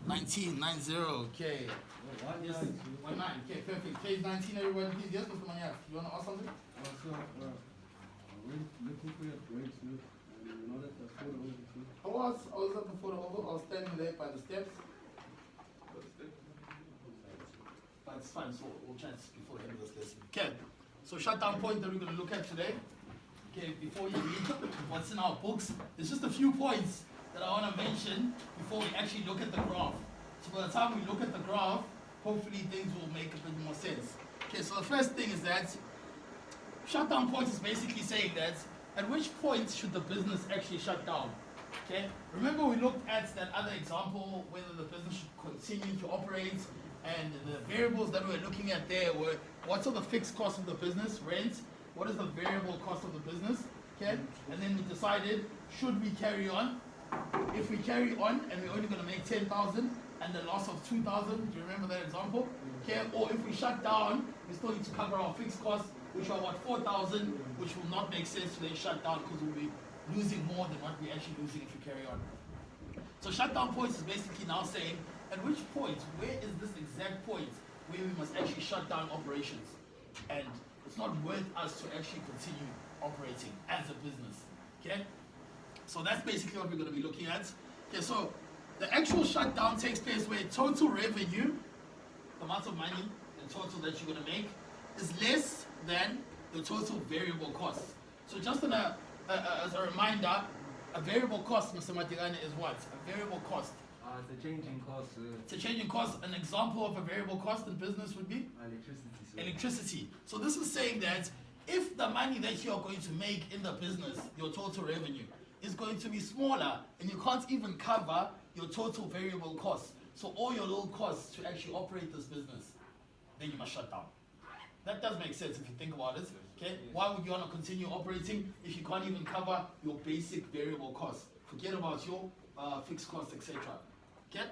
19, 90, okay. Yes, 19, okay, perfect. Page 19, everybody, please. Yes, Mr. Maniak, you want to ask something? We're looking for your breakthrough, and you know that the photo over too. I was looking for the over. I was standing there by the steps. But it's fine, so we'll chat before the end of this lesson. Okay, so shutdown point that we're going to look at today. Okay, before you read what's in our books, there's just a few points that I want to mention before we actually look at the graph. So by the time we look at the graph, hopefully things will make a bit more sense. Okay, so the first thing is that shutdown point is basically saying that at which point should the business actually shut down? Okay, remember we looked at that other example, whether the business should continue to operate, and the variables that we were looking at there were what's the fixed cost of the business, rent, what is the variable cost of the business, okay, and then we decided, should we carry on? If we carry on and we're only going to make 10,000 and the loss of 2,000, do you remember that example? Okay, or if we shut down, we still need to cover our fixed costs, which are what, 4,000, which will not make sense to then shut down because we'll be losing more than what we're actually losing if we carry on. So shutdown points is basically now saying, at which point, where is this exact point where we must actually shut down operations? And it's not worth us to actually continue operating as a business, okay? So that's basically what we're going to be looking at. Okay, so the actual shutdown takes place where total revenue, the amount of money in total that you're going to make, is less than the total variable cost. So just as a reminder, a variable cost, Mr. Matigane, is what? A variable cost. It's a changing cost. It's a changing cost. An example of a variable cost in business would be? Electricity. Electricity. So this is saying that if the money that you are going to make in the business, your total revenue, is going to be smaller and you can't even cover your total variable costs, so all your little costs to actually operate this business, then you must shut down. That does make sense if you think about it. Okay? Why would you want to continue operating if you can't even cover your basic variable costs? Forget about your fixed costs, etc. Okay?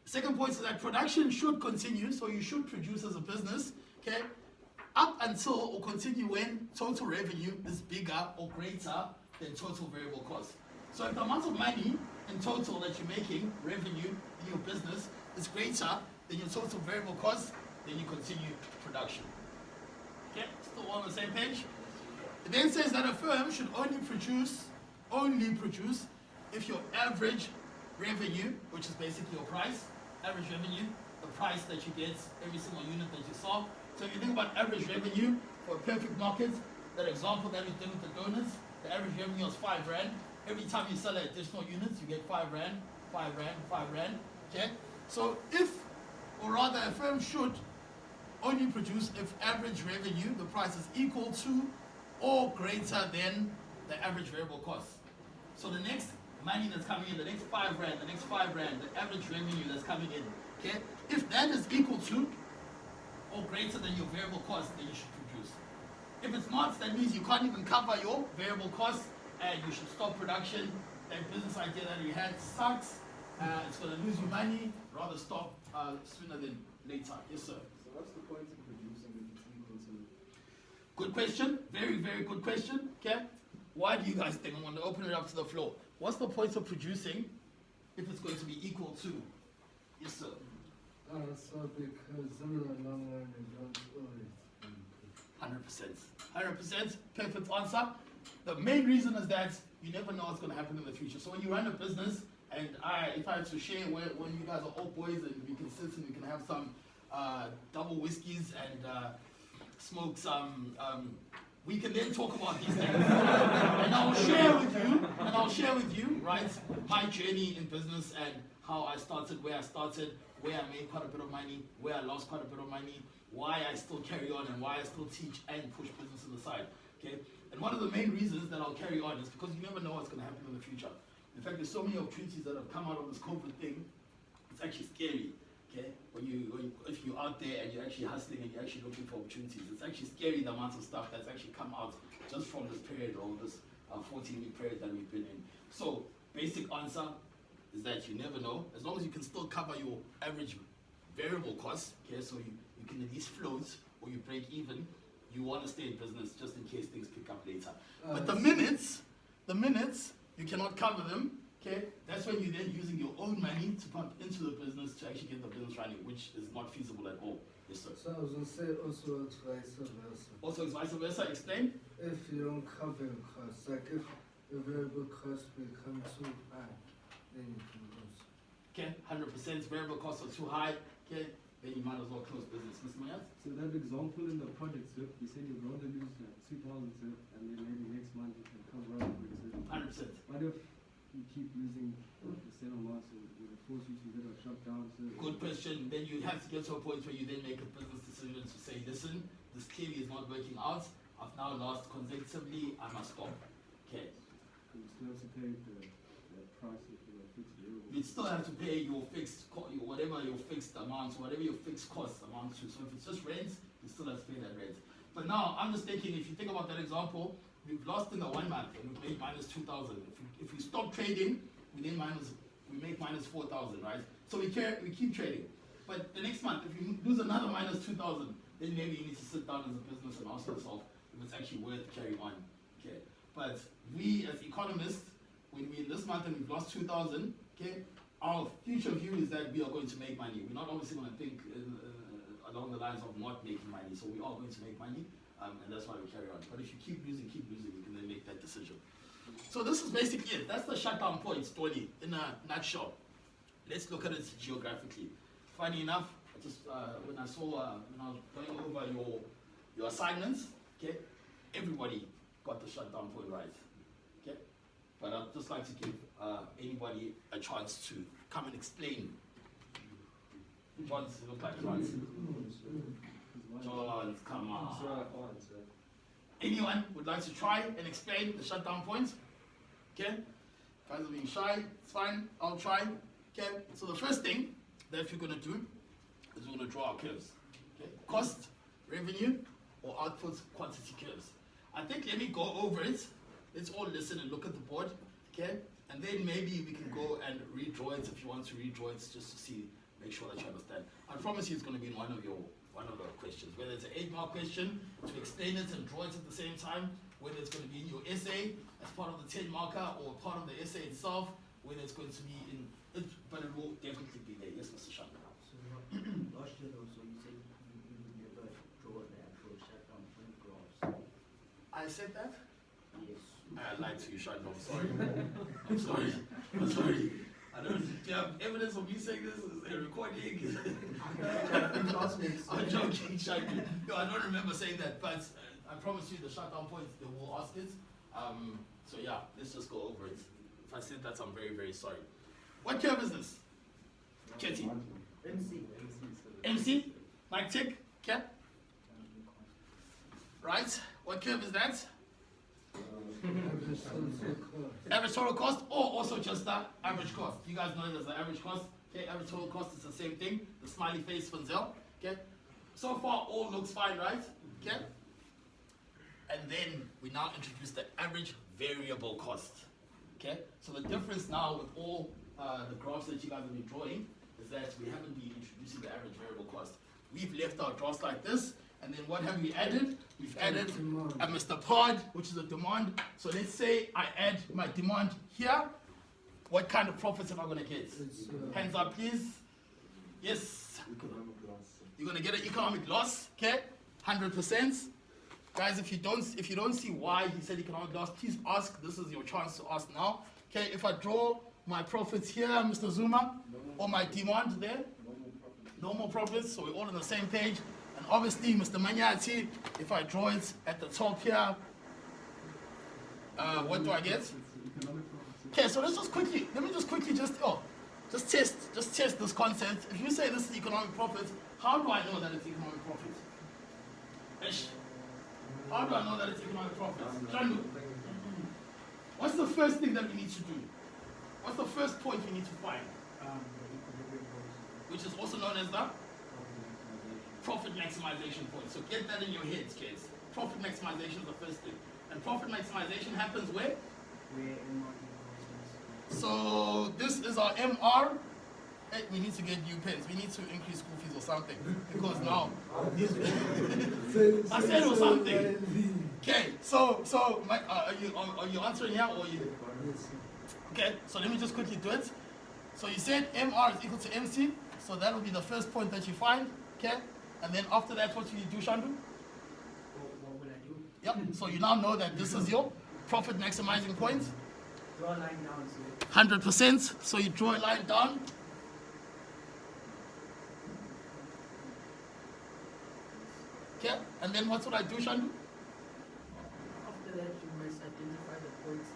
Second point is that production should continue, so you should produce as a business, okay, up until or continue when total revenue is bigger or greater than total variable costs. So if the amount of money in total that you're making, revenue in your business, is greater than your total variable costs, then you continue production. Okay, still on the same page? It then says that a firm should only produce if your average revenue, which is basically your price, average revenue, the price that you get every single unit that you saw. So if you think about average revenue for a perfect market, that example that we did with the donuts, the average revenue is 5 rand. Every time you sell additional units, you get 5 rand, 5 rand, 5 rand. Okay? So a firm should only produce if average revenue, the price is equal to or greater than the average variable cost. So the next money that's coming in, the next 5 rand, the average revenue that's coming in, okay? If that is equal to or greater than your variable cost, then you should produce. If it's not, that means you can't even cover your variable costs and you should stop production. That business idea that you had sucks. It's going to lose you money. Rather stop sooner than later. Yes, sir. So what's the point of producing if it's equal to? Good question. Very, very good question. Okay. Why do you guys think? I'm going to open it up to the floor. What's the point of producing if it's going to be equal to? Yes, sir. So because in the long run you don't always. 100%. 100%. Perfect answer. The main reason is that you never know what's going to happen in the future. So when you run a business, and if I had to share when you guys are all boys and we can sit and we can have some double whiskeys and smoke some, we can then talk about these things. And I'll share with you, right, my journey in business and how I started, where I made quite a bit of money, where I lost quite a bit of money, why I still carry on and why I still teach and push business on the side. Okay? And one of the main reasons that I'll carry on is because you never know what's going to happen in the future. In fact, there's so many opportunities that have come out of this COVID thing. It's actually scary. Okay? If you're out there and you're actually hustling and you're actually looking for opportunities, it's actually scary the amount of stuff that's actually come out just from this period or this 14-week period that we've been in. So, basic answer is that you never know. As long as you can still cover your average variable costs, okay, so you can at least float or you break even, you want to stay in business just in case things pick up later. But the minutes you cannot cover them, okay, that's when you're then using your own money to pump into the business to actually get the business running, which is not feasible at all. Yes, sir. So I was gonna say also it's vice versa. Also, it's vice versa. Explain. If you don't cover your costs, like if the variable costs become too high, then you can lose. Okay, 100% variable costs are too high. Okay, then you might as well close business. Mr. Mayas? So that example in the project, sir, you said you'd rather lose 2,000, sir, and then maybe next month you can cover up with it, sir. 100%. What if you keep losing the same amount, so would it force you to get a shutdown, sir? Good question. Then you have to get to a point where you then make a business decision to say, listen, this clearly is not working out. I've now lost consecutively. I must stop. Okay. You still have to pay the price of your fixed variable. You still have to pay your fixed, whatever your fixed amount, whatever your fixed cost amounts to. So if it's just rent, you still have to pay that rent. But now I'm just thinking, if you think about that example, we've lost in the 1 month and we've made minus 2,000. If we stop trading, we make minus 4,000, right? So we keep trading. But the next month, if you lose another minus 2,000, then maybe you need to sit down as a business and ask yourself if it's actually worth carrying on. Okay. But we as economists, when we're in this month and we've lost 2,000, okay, our future view is that we are going to make money. We're not obviously going to think along the lines of not making money. So we are going to make money, and that's why we carry on. But if you keep losing, you can then make that decision. So this is basically it. That's the shutdown point story in a nutshell. Let's look at it geographically. Funny enough, when I saw when I was going over your assignments, okay, everybody got the shutdown point right. Okay, but I'd just like to give anybody a chance to come and explain. John, you look like John. John, come on. Anyone would like to try and explain the shutdown points? Okay, guys are being shy. It's fine. I'll try. Okay, so the first thing that we're gonna do is we're gonna draw our curves. Okay, cost, revenue, or output quantity curves. I think let me go over it. Let's all listen and look at the board. Okay, and then maybe we can go and redraw it if you want to redraw it just to see, make sure that you understand. I promise you it's going to be in one of the questions, whether it's an 8-mark question to explain it and draw it at the same time, whether it's going to be in your essay as part of the 10-marker or part of the essay itself, whether it's going to be in it, but it will definitely be there. Yes, Mr. Shanda. So last year also you said you would never draw the actual shutdown point graphs. I said that? Yes. I lied to you, Shanda. I'm sorry. I'm sorry. I don't. Do you have evidence of me saying this? Is there a recording? I'm joking, Shanda. No, I don't remember saying that, but I promise you the shutdown points, they will ask it. So yeah, let's just go over it. If I said that, I'm very, very sorry. What curve is this? Ketty. MC? Mike Tick? Okay. Right. What curve is that? Average total cost, or also just the average cost. You guys know it as the average cost. Okay, average total cost is the same thing. The smiley face Funzel. Okay. So far, all looks fine, right? Okay. And then we now introduce the average variable cost. Okay. So the difference now with all the graphs that you guys have been drawing is that we haven't been introducing the average variable cost. We've left our graphs like this. And then what have we added? We've added a Mr. Pod, which is a demand. So let's say I add my demand here. What kind of profits am I going to get? Hands up, please. Yes. You're going to get an economic loss, okay? 100%. Guys, if you don't see why he said economic loss, please ask. This is your chance to ask now. Okay, if I draw my profits here, Mr. Zuma, or my demand there, no more profits, so we're all on the same page. And obviously, Mr. Manyati, if I draw it at the top here, what do I get? Okay, so let's just quickly, just test this concept. If you say this is economic profit, how do I know that it's economic profit? Ish. How do I know that it's economic profit? Jandu, what's the first thing that we need to do? What's the first point we need to find? Which is also known as the profit maximization point. So get that in your heads, kids. Profit maximization is the first thing. And profit maximization happens where? So this is our MR. Hey, we need to get new pens. We need to increase school fees or something. Because now, I said or something. Okay, so are you answering here or you? Okay, so let me just quickly do it. So you said MR is equal to MC, so that will be the first point that you find, okay? And then after that, what will you do, Shandu? What would I do? Yep, so you now know that this is your profit maximizing point, Draw a line down, so 100%. So you draw a line down. Okay, and then what would I do, Shandu? after that you must identify the points.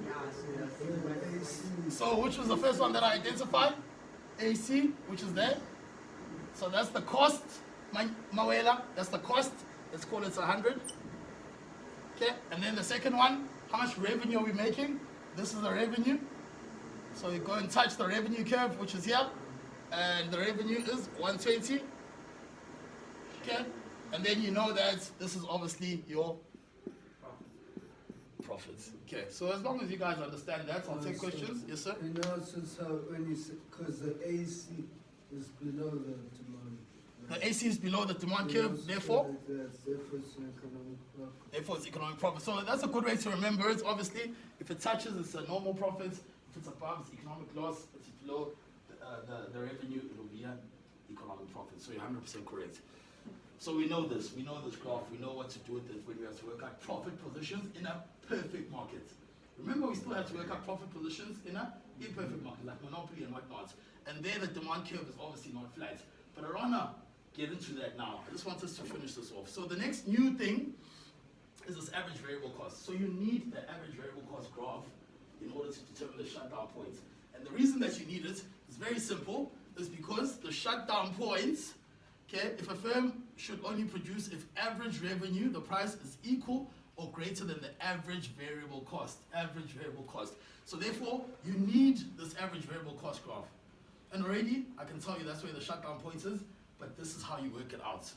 Yeah, so identify the points. AC. So which was the first one that I identified? AC, which is there. So that's the cost, Mawela, that's the cost. Let's call it 100. Okay, and then the second one, how much revenue are we making? This is the revenue. So you go and touch the revenue curve, which is here. And the revenue is 120. Okay, and then you know that this is obviously your profits. Okay, so as long as you guys understand that, I'll take questions. Yes, sir? And also, so when you say, because the AC is below the demand. The AC is below the demand Yeah, curve, so therefore, therefore it's an economic profit. therefore it's economic profit. So that's a good way to remember it. Obviously, if it touches, it's a normal profit. If it's above, it's economic loss. If it's below the revenue, it will be an economic profit. So you're 100% correct. So we know this graph, we know what to do with it when we have to work out profit positions in a perfect market. Remember, we still have to work out profit positions in a imperfect market, like monopoly and whatnot. And there the demand curve is obviously not flat. But I wanna get into that now. I just want us to finish this off. So the next new thing is this average variable cost. So you need the average variable cost graph in order to determine the shutdown points. And the reason that you need it is very simple, is because the shutdown points, okay, if a firm should only produce if average revenue, the price is equal or greater than the average variable cost. Average variable cost. So therefore, you need this average variable cost graph. And already, I can tell you that's where the shutdown point is, but this is how you work it out.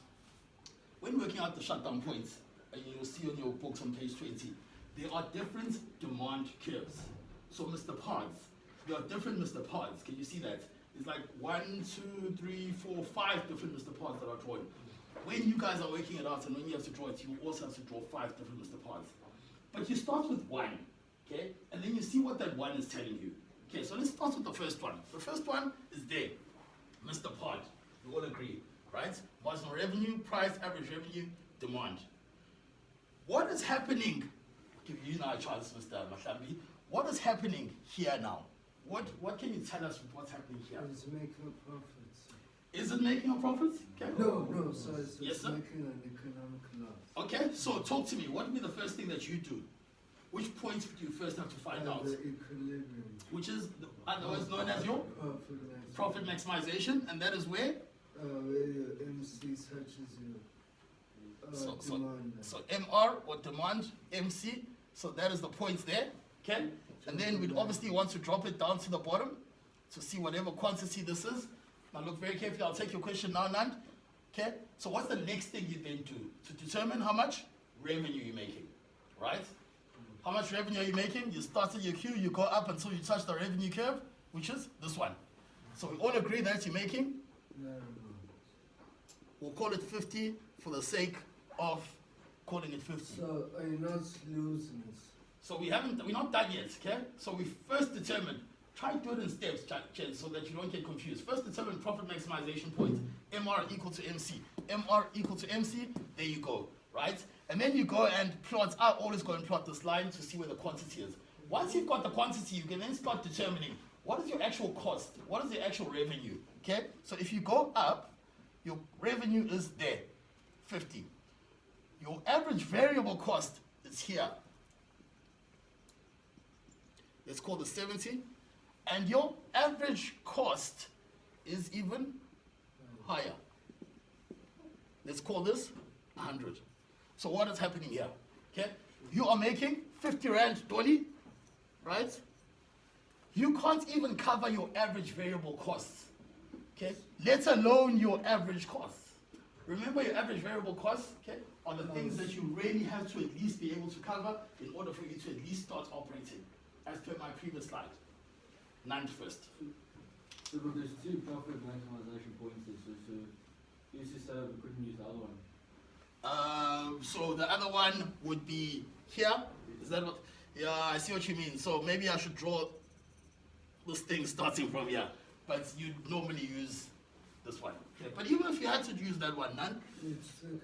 When working out the shutdown points, and you'll see on your books on page 20, there are different demand curves. So Mr. Pods, there are different Mr. Pods. Can you see that? It's like 1, 2, 3, 4, 5 different Mr. Pods that are drawn. When you guys are working it out and when you have to draw it, you also have to draw 5 different Mr. Pods. But you start with 1, okay? And then you see what that 1 is telling you. Okay, so let's start with the first one. The first one is there, Mr. Pod. We all agree, right? Marginal revenue, price, average revenue, demand. What is happening? I'll give you now a chance, Mr. Mahlambi. What is happening here now? What can you tell us with what's happening here? It's making profits. Is it making a profit? Okay. No, so it's Yes, sir? making an economic loss. Okay, so talk to me. What would be the first thing that you do? Which points do you first have to find out? The equilibrium. Which is otherwise known as your profit maximization, and that is where? Where your MC touches your demand. So MR or demand, MC, so that is the points there, okay? And then we'd obviously want to drop it down to the bottom to see whatever quantity this is. Now look very carefully, I'll take your question now, Nand. Okay, so what's the next thing you then do? To determine how much revenue you're making, right? How much revenue are you making? You start at your queue, you go up until you touch the revenue curve, which is this one. So we all agree that you're making, we'll call it 50 for the sake of calling it 50. So are you not losing it? So we're not done yet, okay? So we first determine, try to do it in steps, Chen, so that you don't get confused. First determine profit maximization point, MR equal to MC. MR equal to MC, there you go, right? And then you go and plot, I always go and plot this line to see where the quantity is. Once you've got the quantity, you can then start determining what is your actual cost, what is your actual revenue, okay? So if you go up, your revenue is there, 50. Your average variable cost is here. Let's call this 70. And your average cost is even higher. Let's call this 100. So what is happening here? Okay, you are making 50 Rand 20, right? You can't even cover your average variable costs, okay? Let alone your average costs. Remember, your average variable costs, okay, are the things that you really have to at least be able to cover in order for you to at least start operating, as per my previous slide. Nand first. So but there's 2 profit maximization points, so use this we couldn't use the other one. So the other one would be here. Is that what? Yeah, I see what you mean. So maybe I should draw this thing starting from here. But you normally use this one. Okay. But even if you had to use that one, none,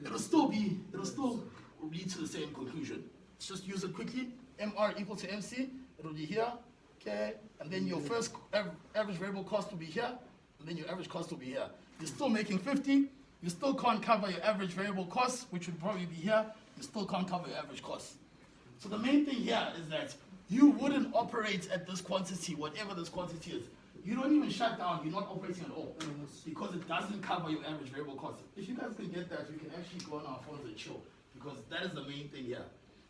it'll still lead to the same conclusion. Let's just use it quickly. MR equal to MC. It'll be here. Okay. And then your first average variable cost will be here. And then your average cost will be here. You're still making 50. You still can't cover your average variable costs, which would probably be here. You still can't cover your average costs. So the main thing here is that you wouldn't operate at this quantity, whatever this quantity is. You don't even shut down, you're not operating at all. Because it doesn't cover your average variable cost. If you guys can get that, we can actually go on our phones and chill. Because that is the main thing here.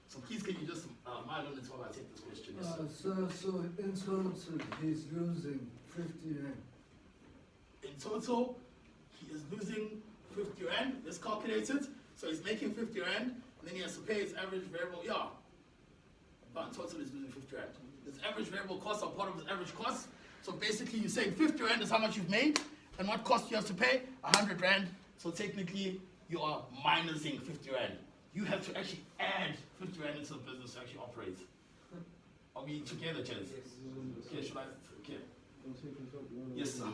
So please can you just mile on it while I take this question? Yes, sir. So in total, he's losing 50 rand. In total, he is losing 50 rand. Let's calculate it. So he's making 50 rand, and then he has to pay his average variable. Yeah. But in total, he's losing 50 rand. His average variable costs are part of his average cost. So basically, you're saying 50 rand is how much you've made, and what cost you have to pay? 100 rand. So technically, you are minusing 50 rand. You have to actually add 50 rand into the business to actually operate. Are we together, gents? Okay, should I? Okay. Yes, sir.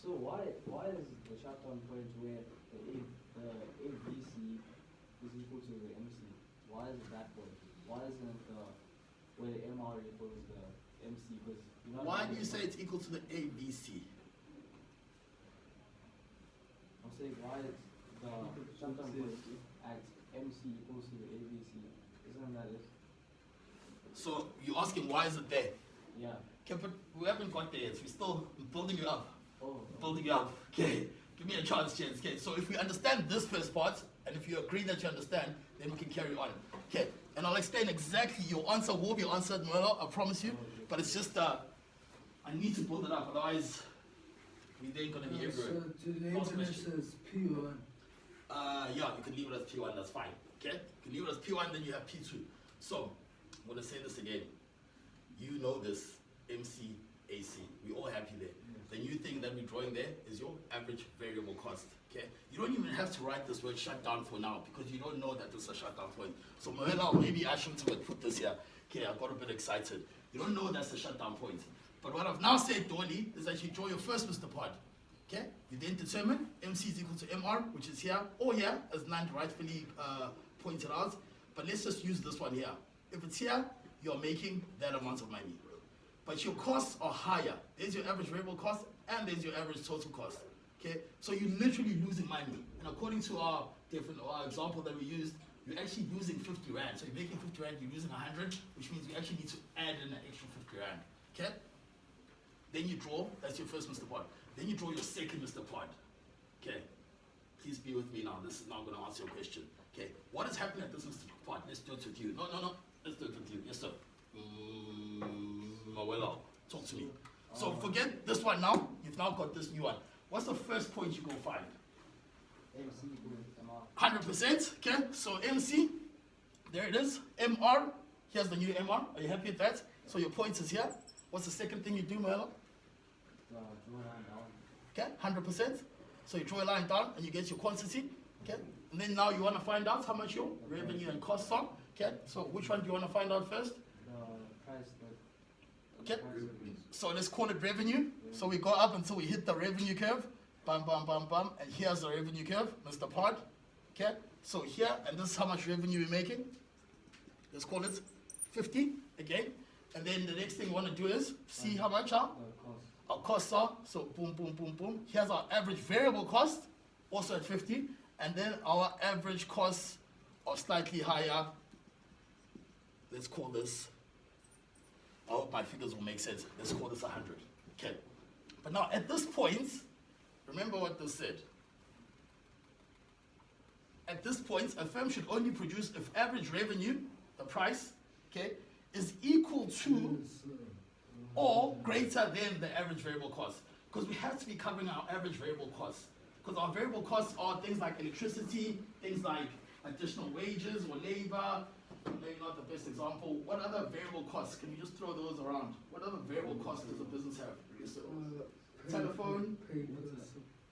So why is the shutdown point where the ABC is equal to the MC? Why is it that point? Why isn't it where the MR equals the MC? Because Why do you say it's equal to the ABC? I'm saying why is the shutdown point at MC equals to the ABC? Isn't that it? So you're asking why is it there? Yeah. Okay, but we haven't got there yet. We're still building you up. Oh. Building you up. Okay. Give me a chance, gents. Okay. So if we understand this first part, and if you agree that you understand, then we can carry on. Okay. And I'll explain exactly. Your answer will be answered, Merlo, I promise you. But it's just I need to build it up, otherwise we ain't gonna be everywhere. So the internet says P1. Yeah, you can leave it as P1, that's fine. Okay? You can leave it as P1, then you have P2. So, I'm going to say this again. You know this, MC, AC. We're all happy there. The new thing that we're drawing there is your average variable cost. Okay? You don't even have to write this word shutdown for now because you don't know that this is a shutdown point. So, Mohela, maybe I shouldn't have put this here. Okay, I got a bit excited. You don't know that's a shutdown point. But what I've now said, Dolly, is that you draw your first Mr. Pod. Okay? You then determine MC is equal to MR, which is here, or here, as Nand rightfully pointed out. But let's just use this one here. If it's here, you're making that amount of money. But your costs are higher. There's your average variable cost, and there's your average total cost. Okay? So you're literally losing money. And according to our example that we used, you're actually losing 50 rand. So you're making 50 rand, you're losing 100, which means you actually need to add in an extra 50 rand. Okay? Then you draw, that's your first Mr. Pod. Then you draw your second Mr. Pod. Okay. Please be with me now. This is now going to answer your question. Okay. What is happening at this Mr. Pod? Let's do it with you. No. Let's do it with you. Yes, sir. Mawela, talk to me. So forget this one now. You've now got this new one. What's the first point you go find? MC equals MR. 100%. Okay. So MC, there it is. MR. Here's the new MR. Are you happy with that? So your point is here. What's the second thing you do, Mawela? Draw a line down. Okay, 100%. So you draw a line down and you get your quantity. Okay, and then now you want to find out how much your revenue and costs are. Okay, so which one do you want to find out first? The price. Okay, so let's call it revenue. So we go up until we hit the revenue curve. Bam, bam, bam, bam. And here's the revenue curve, Mr. Pod. Okay, so here, and this is how much revenue we're making. Let's call it 50 again. And then the next thing we want to do is see how much Cost. our costs are. So boom, boom, boom, boom. Here's our average variable cost, also at 50. And then our average costs are slightly higher. Let's call this, I hope my figures will make sense. Let's call this 100. Okay. But now at this point, remember what this said. At this point, a firm should only produce if average revenue, the price, okay, is equal to or greater than the average variable cost. Because we have to be covering our average variable costs. Because our variable costs are things like electricity, things like additional wages or labor. Maybe not the best example. What other variable costs? Can you just throw those around? What other variable costs does a business have? Yes, sir. Telephone,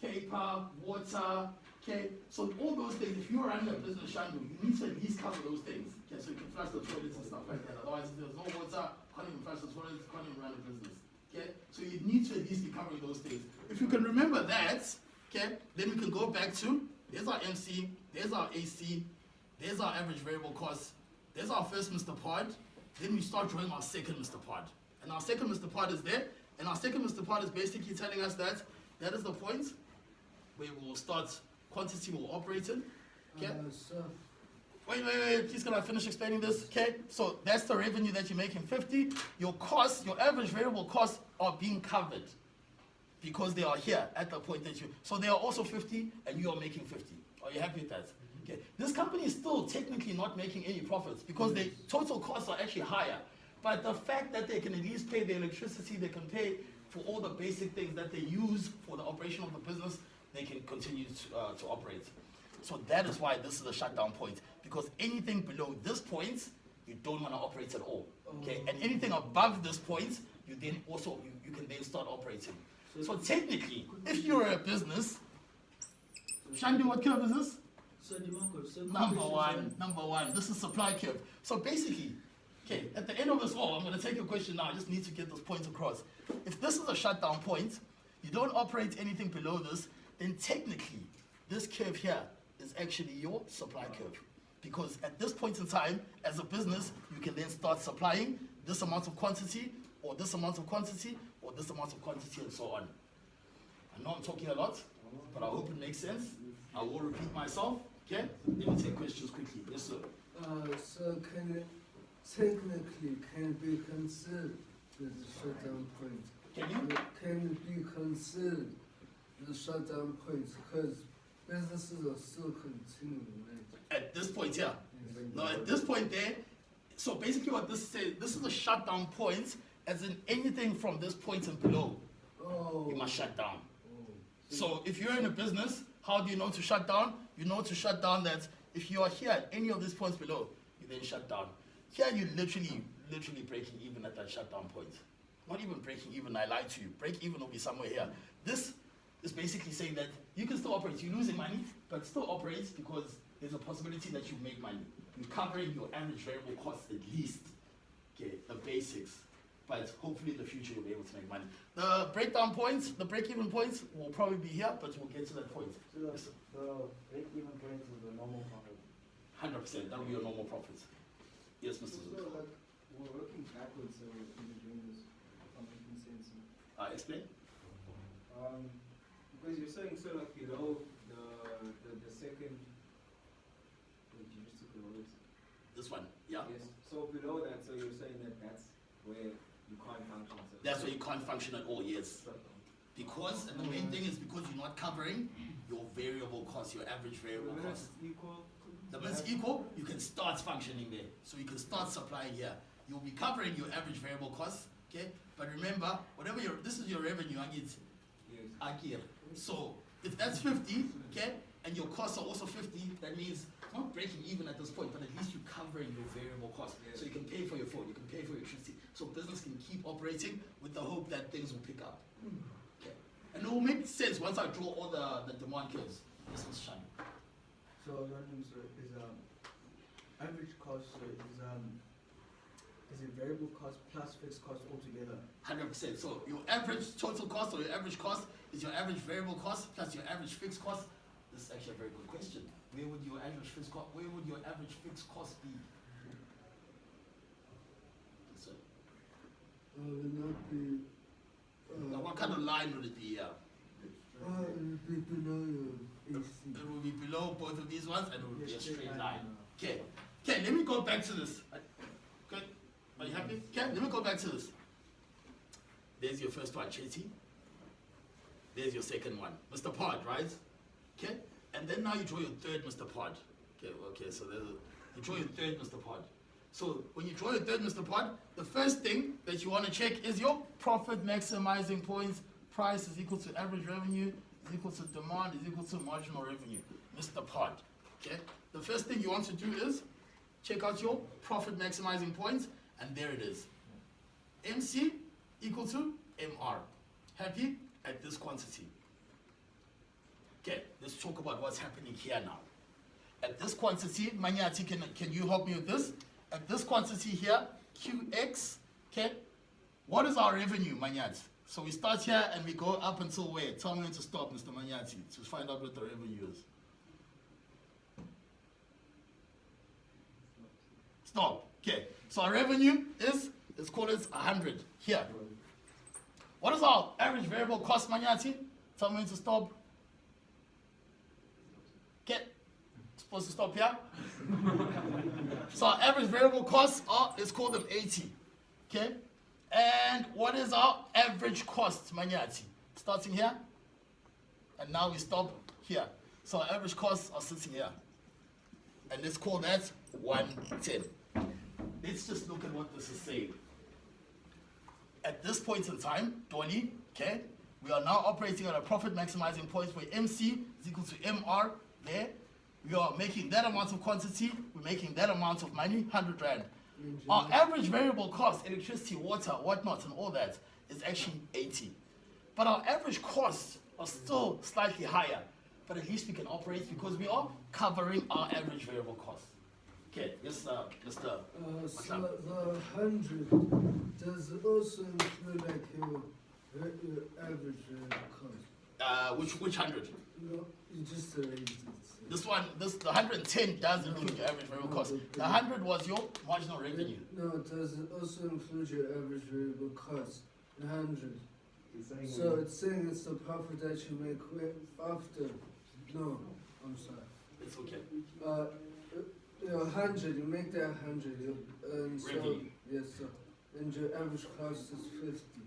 paper, water, Okay, so all those things, if you're running a business, Shandu, you need to at least cover those things. Okay, so you can flush the toilets and stuff like that. Otherwise, if there's no water, can't even flush the toilets, can't even run a business. Okay, so you need to at least be covering those things. If you can remember that, okay, then we can go back to, there's our MC, there's our AC, there's our average variable cost, there's our first Mr. Pod, then we start drawing our second Mr. Pod. And our second Mr. Pod is there, and our second Mr. Pod is basically telling us that that is the point where we will start quantity will operate in. Okay? So, Wait, please can I finish explaining this? Okay, so that's the revenue that you're making 50. Your costs, your average variable costs are being covered because they are here at the point that you, so they are also 50 and you are making 50. Are you happy with that? Okay, this company is still technically not making any profits because their total costs are actually higher. But the fact that they can at least pay the electricity, they can pay for all the basic things that they use for the operation of the business, they can continue to operate. So that is why this is a shutdown point, because anything below this point, you don't want to operate at all. Okay, and anything above this point, you then also, you can then start operating. So technically, if you're a business, Shandu, what curve is this? So Dimarco, so Number one, this is supply curve. So basically, okay, at the end of this all, I'm going to take your question now, I just need to get this point across. If this is a shutdown point, you don't operate anything below this, then technically, this curve here is actually your supply curve. Because at this point in time, as a business, you can then start supplying this amount of quantity, or this amount of quantity, or this amount of quantity, and so on. I know I'm talking a lot, but I hope it makes sense. I will repeat myself, okay? Let me take questions quickly. Yes, sir. so can it technically can be considered the shutdown point? Can you? Can it be considered the shutdown point because businesses are still continuing, right? At this point here. No, at this point there, so basically what this says, this is a shutdown point, as in anything from this point and below, Oh. you must shut down. Oh. So if you're in a business, how do you know to shut down? You know to shut down that if you are here at any of these points below, you then shut down. Here you literally breaking even at that shutdown point. Not even breaking even, I lied to you. Break even will be somewhere here. This is basically saying that you can still operate. You're losing money, but still operate because there's a possibility that you make money. You're covering your average variable costs at least. Okay, the basics. But hopefully in the future you'll be able to make money. The breakdown points, the break-even points will probably be here, but we'll get to that point. So Yes, sir. the break-even point is the normal profit. 100%, that will be your normal profit. Yes, Mr. So, Zulu. like, we're working backwards, so we're doing this, if I'm making sense. Explain. Because you're saying, so like below the second, wait, you just took the words. This one, yeah? Yes, so below that, so you're saying that that's where you can't function. So That's where you can't function at all, yes. Because, and the main thing is because you're not covering your variable cost, your average variable When cost. it's equal. The minute it's equal, you can start functioning there. So you can start supplying here. You'll be covering your average variable costs, okay? But remember, whatever this is your revenue, Yes. Agir. So if that's 50, okay, and your costs are also 50, that means it's not breaking even at this point, but at least you're covering your variable costs. Yes. So you can pay for your phone, you can pay for your electricity. So business can keep operating with the hope that things will pick up. Okay. And it will make sense once I draw all the demand curves. Yes, Mr. Shani. So your name, sir, is average cost, sir, is it variable cost plus fixed cost altogether? 100%. So your average total cost or your average cost is your average variable cost plus your average fixed cost. This is actually a very good question. Where would your average fixed cost? Where would your average fixed cost be? So, Will not be. now what kind of line would it be? Yeah, It will be below your AC. it will be below both of these ones, and it will be a Yes, straight straight line. line. Okay. Okay. Let me go back to this. Okay. Are you happy? Okay. Let me go back to this. There's your first one, Chetty. There's your second one, Mr. Pod, right? Okay. And then now you draw your third Mr. Pod. Okay, so you draw your third Mr. Pod. So when you draw your third Mr. Pod, the first thing that you want to check is your profit maximizing points. Price is equal to average revenue, is equal to demand, is equal to marginal revenue. Mr. Pod. Okay? The first thing you want to do is check out your profit maximizing points, and there it is. MC equal to MR. Happy at this quantity. Okay, let's talk about what's happening here now. At this quantity, Manyati, can you help me with this? At this quantity here, QX, okay, what is our revenue, Manyati? So we start here and we go up until where? Tell me when to stop, Mr. Manyati, to find out what the revenue is. Stop. Okay. So our revenue is, let's call it 100 here. What is our average variable cost, Manyati? Tell me when to stop. Okay. Supposed to stop here. So our average variable costs are, let's call them 80. Okay. And what is our average cost, Manyati? Starting here. And now we stop here. So our average costs are sitting here. And let's call that 110. Let's just look at what this is saying. At this point in time, Dolly, okay, we are now operating at a profit maximizing point where MC is equal to MR there. We are making that amount of quantity, we're making that amount of money, 100 Rand. Our average variable cost, electricity, water, whatnot, and all that is actually 80. But our average costs are still slightly higher. But at least we can operate because we are covering our average variable costs. Okay, yes, Mr. So the 100 does it also include like your average cost? Which 100? No, you just erased it. This one, the 110 does include your average variable cost. The 100 was your marginal revenue. No, does it also include your average variable cost? 100. He's saying So it's saying it's the profit that you make after. No, I'm sorry. It's okay. Your 100, you make that 100. And so, Revenue. yes, sir. And your average cost is 50.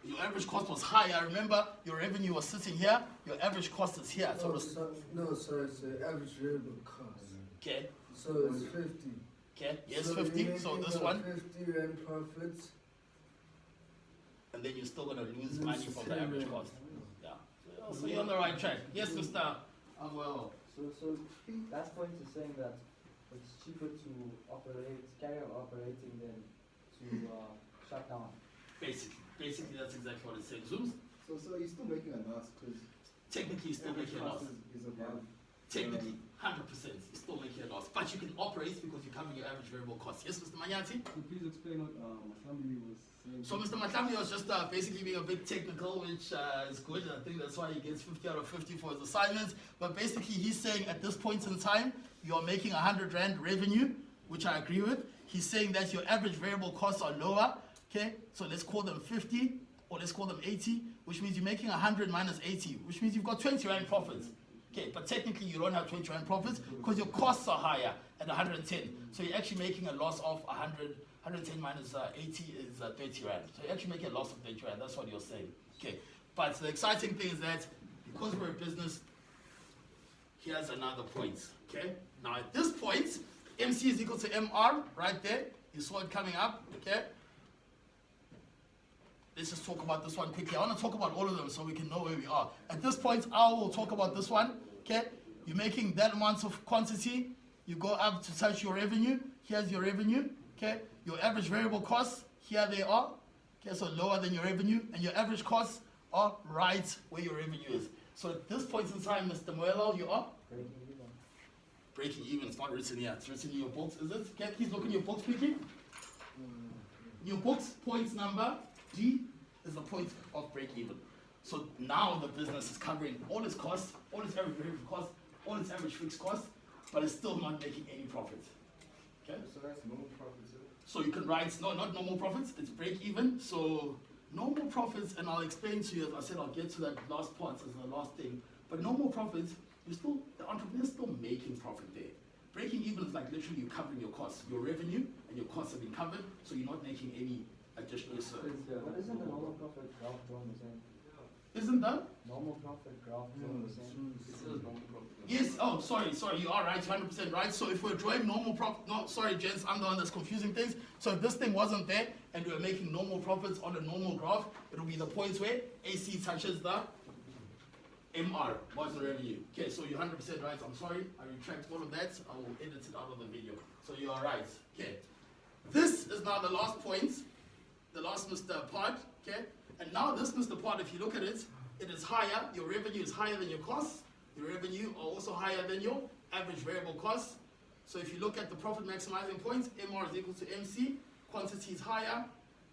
Your average cost was higher. Remember, your revenue was sitting here. Your average cost is here. So, Oh, no, sorry, sir. Average variable cost. okay, So it's 50. okay, yes, So 50. you're So making this a one, 50 Rand profits. and then you're still gonna lose Lose money from the 10 average Rand. cost. Yeah. So you're on the right track. Yes, Mr. Well, So that point is saying that it's cheaper to carry on operating than to shut down. basically, that's exactly what it's saying. Zooms, So you're still making a loss because technically, you're still making a loss. is above. Technically, 100%, you're still making a loss. But you can operate because you're covering your average variable cost. Yes, Mr. Manyati? So please explain what Masami was saying. So Mr. Matlambi was just basically being a bit technical, which is good. I think that's why he gets 50 out of 50 for his assignments. But basically, he's saying at this point in time, you're making 100 Rand revenue, which I agree with. He's saying that your average variable costs are lower. Okay, so let's call them 50 or let's call them 80, which means you're making 100 minus 80, which means you've got 20 Rand profits. Okay, but technically you don't have 20 Rand profits because your costs are higher at 110. So you're actually making a loss of 100. 110 minus 80 is 30 Rand. So you're actually making a loss of 30 Rand. That's what you're saying. Okay, but the exciting thing is that because we're a business, here's another point. Okay, now at this point, MC is equal to MR right there. You saw it coming up. Okay. Let's just talk about this one quickly. I want to talk about all of them so we can know where we are. At this point, I will talk about this one. Okay, you're making that amount of quantity. You go up to touch your revenue. Here's your revenue. Okay, your average variable costs, here they are. Okay, so lower than your revenue, and your average costs are right where your revenue is. So at this point in time, Mr. Moelo, you are Breaking even. breaking even. It's not written here. It's written in your books, is it? Okay, please look in your books quickly. Your books, point number G is the point of break even. So now the business is covering all its costs, all its average variable costs, all its average fixed costs, but it's still not making any profit. Okay? So that's normal profits. So you can write, no, not normal profits, it's break even. So normal profits, and I'll explain to you, as I said, I'll get to that last part as the last thing. But normal profits, the entrepreneur's still making profit there. Breaking even is like literally you covering your costs. Your revenue and your costs have been covered, so you're not making any additional service. But isn't the normal profit graph drawn the same? Isn't that? Normal profit graph drawn the same? Yes, oh, sorry, you are right, 100% right. So if we're drawing normal profit, no, sorry, gents, I'm the one that's confusing things. So if this thing wasn't there and we were making normal profits on a normal graph, it will be the points where AC touches the MR, marginal revenue. Okay, so you're 100% right. I'm sorry, I retract all of that. I will edit it out of the video. So you are right. Okay. This is now the last point, the last Mr. Pod. Okay. And now this Mr. Pod, if you look at it, it is higher. Your revenue is higher than your costs. your revenue are also higher than your average variable costs. So if you look at the profit maximizing points, MR is equal to MC, quantity is higher,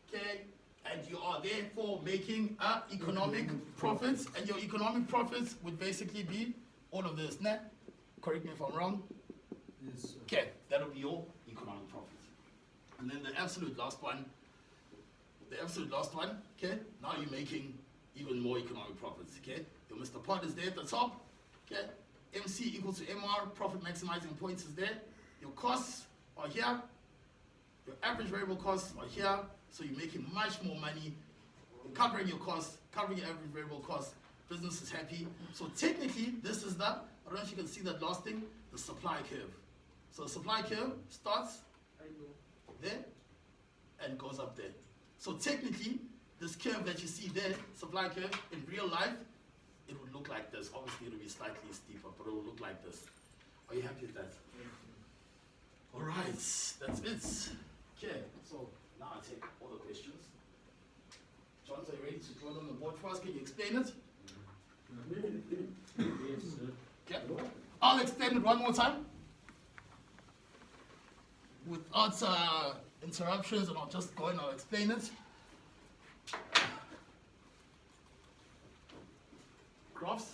okay, and you are therefore making economic profits, and your economic profits would basically be all of this, nah? Correct me if I'm wrong. Yes, sir. Okay, that'll be your economic profits. And then the absolute last one, okay, now you're making even more economic profits, okay? Your Mr. Pod is there at the top, okay? MC equal to MR, profit maximizing points is there. Your costs are here. Your average variable costs are here. So you're making much more money, covering your costs, covering your average variable costs. Business is happy. So technically, this is the, I don't know if you can see that last thing, the supply curve. So the supply curve starts there and goes up there. So technically, this curve that you see there, supply curve, in real life, it would look like this. Obviously, it will be slightly steeper, but it will look like this. Are you happy with that? All right, that's it. Okay, so now I take all the questions. John, are you ready to draw on the board for us? Can you explain it? Yes, sir. Okay, I'll explain it one more time without interruptions, and I'll just go and I'll explain it. Graphs,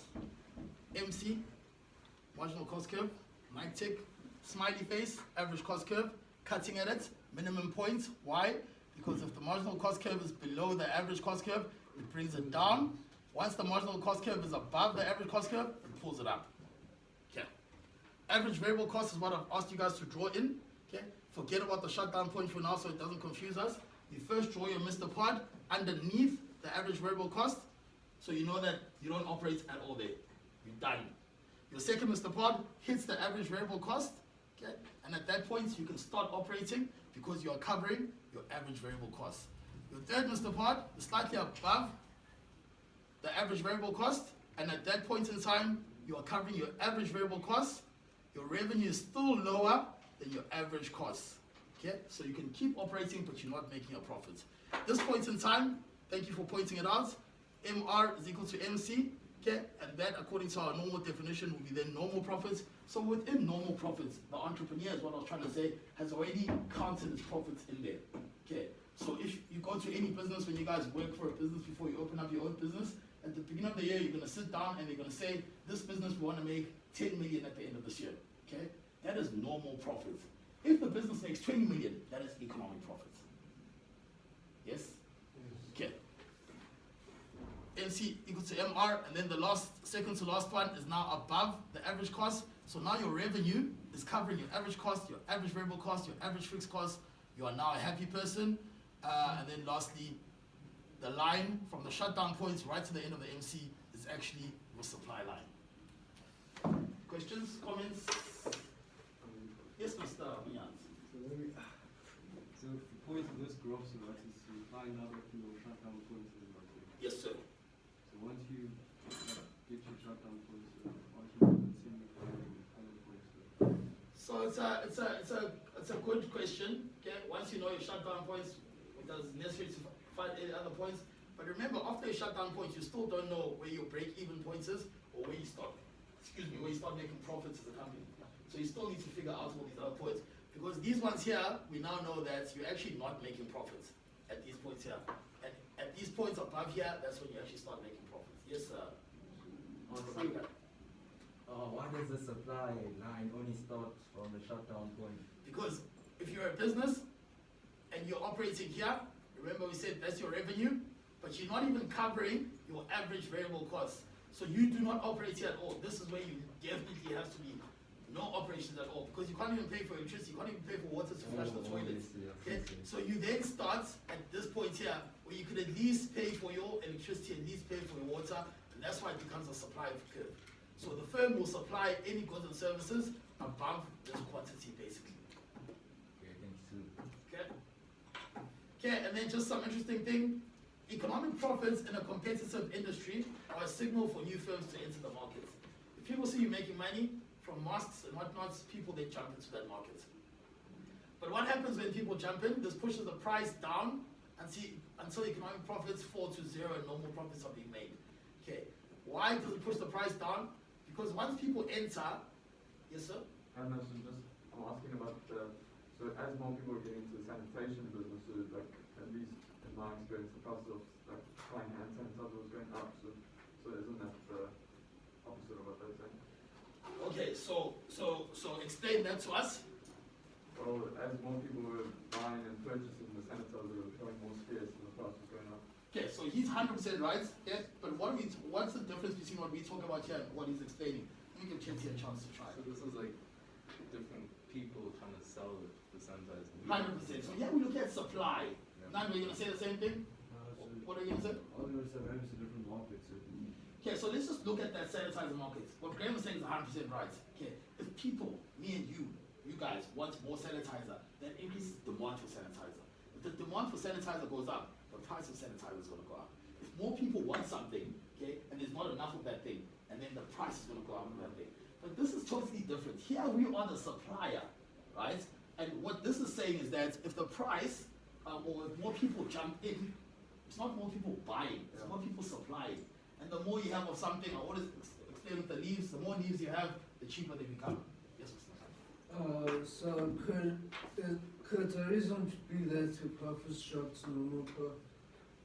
MC, marginal cost curve, night tick, smiley face, average cost curve, cutting at it, minimum point. Why? Because if the marginal cost curve is below the average cost curve, it brings it down. Once the marginal cost curve is above the average cost curve, it pulls it up. Okay. Average variable cost is what I've asked you guys to draw in. Okay. Forget about the shutdown point for now so it doesn't confuse us. You first draw your Mr. Pod underneath the average variable cost, so you know that you don't operate at all there. You're done. Your second Mr. Pod hits the average variable cost, okay? And at that point, you can start operating because you are covering your average variable cost. Your third Mr. Pod is slightly above the average variable cost, and at that point in time, you are covering your average variable cost. Your revenue is still lower than your average cost, okay? So you can keep operating, but you're not making a profit. At this point in time, thank you for pointing it out. MR is equal to MC, okay? And that, according to our normal definition, will be then normal profits. So within normal profits, the entrepreneur, is what I was trying to say, has already counted his profits in there, okay? So if you go to any business, when you guys work for a business before you open up your own business, at the beginning of the year, you're going to sit down and they're going to say, this business, we want to make 10 million at the end of this year, okay? That is normal profits. If the business makes 20 million, that is economic profits. Yes? Okay. MC equal to MR, and then the second to last one is now above the average cost. So now your revenue is covering your average cost, your average variable cost, your average fixed cost. You are now a happy person. And then lastly, the line from the shutdown points right to the end of the MC is actually your supply line. Questions, comments? Yes, Mr. Mians. So the point of this graph, so that is you find out what your shutdown points is about. Yes, sir. So once you get your shutdown points, once you continue finding other points. So it's a good question. Okay, once you know your shutdown points, it doesn't necessary to find any other points. But remember, after your shutdown points, you still don't know where your break-even point is or where you start. Where you start making profits as a company. So you still need to figure out all these other points. Because these ones here, we now know that you're actually not making profits at these points here. And at these points above here, that's when you actually start making profits. Yes, sir. Why does the supply line only start from the shutdown point? Because if you're a business and you're operating here, remember we said that's your revenue, but you're not even covering your average variable costs. So you do not operate here at all. This is where you definitely have to be no operations at all, because you can't even pay for electricity, you can't even pay for water to flush the toilets. Okay? So you then start at this point here, where you could at least pay for your electricity, at least pay for your water, and that's why it becomes a supply curve. So the firm will supply any goods and services above this quantity, basically. Okay, thank you. Okay? Okay, and then just some interesting thing. Economic profits in a competitive industry are a signal for new firms to enter the market. If people see you making money from masks and whatnot, people then jump into that market. But what happens when people jump in? This pushes the price down until economic profits fall to zero and normal profits are being made. Okay, why does it push the price down? Because once people enter, yes sir? And I'm asking about so as more people are getting into the sanitation business, so like at least in my experience, the price of like buying hand sanitizer was going up. So isn't that the opposite of what they're saying? Okay, so explain that to us. Well, as more people were buying and purchasing the sanitizer, they were becoming more scarce and the price was going up. Okay, so he's 100% right, yeah, but what's the difference between what we talk about here and what he's explaining? Let me give Chetty a chance to try. So this is like different people trying to sell the sanitizer. 100%. So here we look at supply. Yeah. Now, are you going to say the same thing? What are you going to say? I was gonna say maybe it's a different market, so. Okay, so let's just look at that sanitizer market. What Graham was saying is 100% right. Okay, if people, me and you guys want more sanitizer, that increases demand for sanitizer. If the demand for sanitizer goes up, the price of sanitizer is going to go up. If more people want something, okay, and there's not enough of that thing, and then the price is going to go up of that thing. But this is totally different. Here we are the supplier, right? And what this is saying is that if the price, or if more people jump in, it's not more people buying, it's more people supplying. And the more you have of something, I always explain with the leaves, the more leaves you have, the cheaper they become. Yes, Mr. So could the reason be that the profit shop to normal profit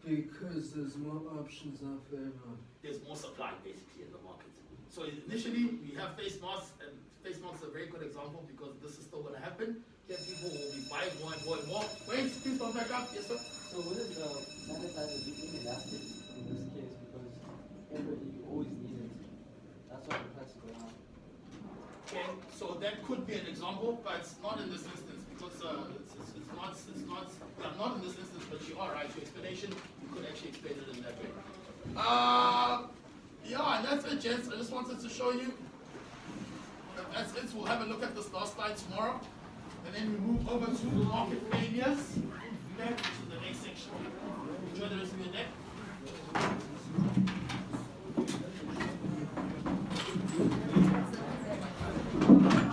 because there's more options now for everyone? There's more supply basically in the market. So initially we have face masks, and face masks are a very good example because this is still going to happen. Then people will be buying more and more and more. Wait, please don't back up. Yes, sir. So wouldn't the sanitizer be inelastic in this case because everybody always needs it? That's why the price is going up. Okay, so that could be an example, but not in this instance because not in this instance. But you are right. Your explanation, you could actually explain it in that way. Yeah, and that's it, gents. I just wanted to show you. That's it. We'll have a look at this last slide tomorrow. And then we move over to the market failures. Okay, which is the next section. Enjoy the rest of your day.